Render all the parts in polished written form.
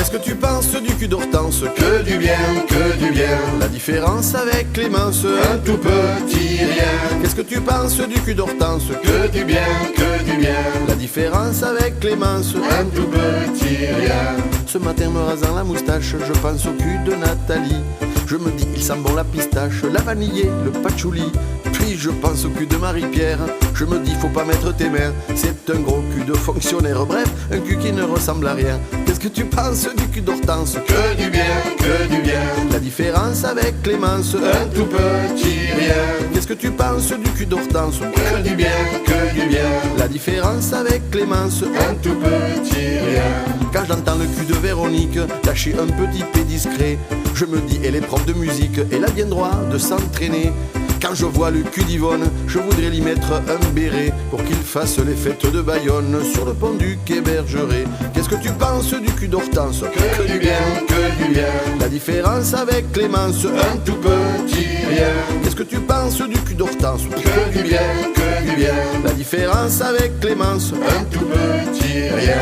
Qu'est-ce que tu penses du cul d'Hortense? Que du bien, que du bien. La différence avec Clémence, un tout petit rien. Qu'est-ce que tu penses du cul d'Hortense? Que du bien, que du bien. La différence avec Clémence, un tout petit rien. Ce matin me rasant la moustache, je pense au cul de Nathalie. Je me dis, il sent bon la pistache, la vanillée, le patchouli. Puis je pense au cul de Marie-Pierre. Je me dis, faut pas mettre tes mains, c'est un gros cul de fonctionnaire. Bref, un cul qui ne ressemble à rien. Qu'est-ce que tu penses du cul d'Hortense? Que du bien, que du bien. La différence avec Clémence, un tout petit rien. Qu'est-ce que tu penses du cul d'Hortense? Que du bien, que du bien. La différence avec Clémence, un tout petit rien. Quand j'entends le cul de Véronique lâcher un petit P discret, je me dis, elle est prof de musique, elle a bien droit de s'entraîner. Quand je vois le cul d'Yvonne, je voudrais lui mettre un béret pour qu'il fasse les fêtes de Bayonne sur le pont du Quai Bergeret. Qu'est-ce que tu penses du cul d'Hortense? Que du bien, que du bien. La différence avec Clémence, un tout petit rien. Qu'est-ce que tu penses du cul d'Hortense? Que du bien, que du bien. La différence avec Clémence, un tout petit rien.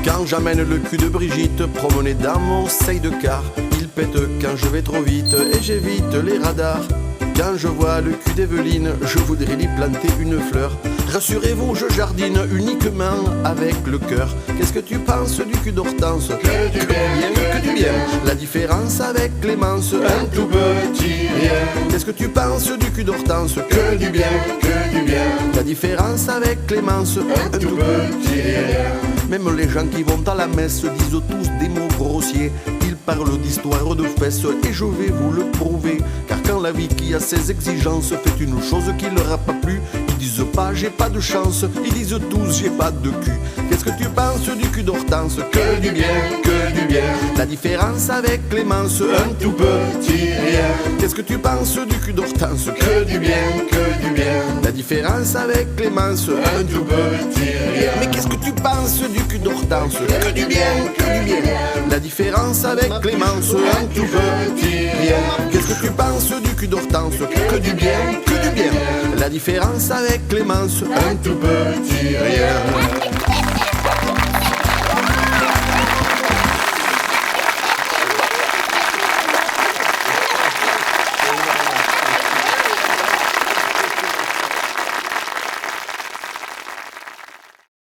Quand j'amène le cul de Brigitte promener dans mon seil de car, il pète quand je vais trop vite et j'évite les radars. Quand je vois le cul d'Evelyne, je voudrais lui planter une fleur. Rassurez-vous, je jardine uniquement avec le cœur. Qu'est-ce que tu penses du cul d'Hortense? Que du bien, que du bien. La différence avec Clémence, un tout petit rien. Qu'est-ce que tu penses du cul d'Hortense? Que du bien, que du bien. La différence avec Clémence, un tout petit rien. Même les gens qui vont à la messe disent tous des mots grossiers. Ils parlent d'histoire de fesses et je vais vous le prouver. Car quand la vie qui a ses exigences fait une chose qui leur a pas plu, ils disent pas j'ai pas de chance, ils disent tous j'ai pas de cul. Qu'est-ce que tu penses du cul d'Hortense? Que du bien, que du bien. La différence avec Clémence, un tout petit rien. Qu'est-ce que tu penses du cul d'Hortense? Que du bien, que du bien. La différence avec Clémence, un tout petit rien. Mais qu'est-ce que tu penses du cul d'Hortense? Que du bien, que du bien. La différence avec Clémence, un tout petit rien. Qu'est-ce que tu penses du cul d'Hortense? Que du bien, que du bien. La différence avec Clémence, un tout petit rien.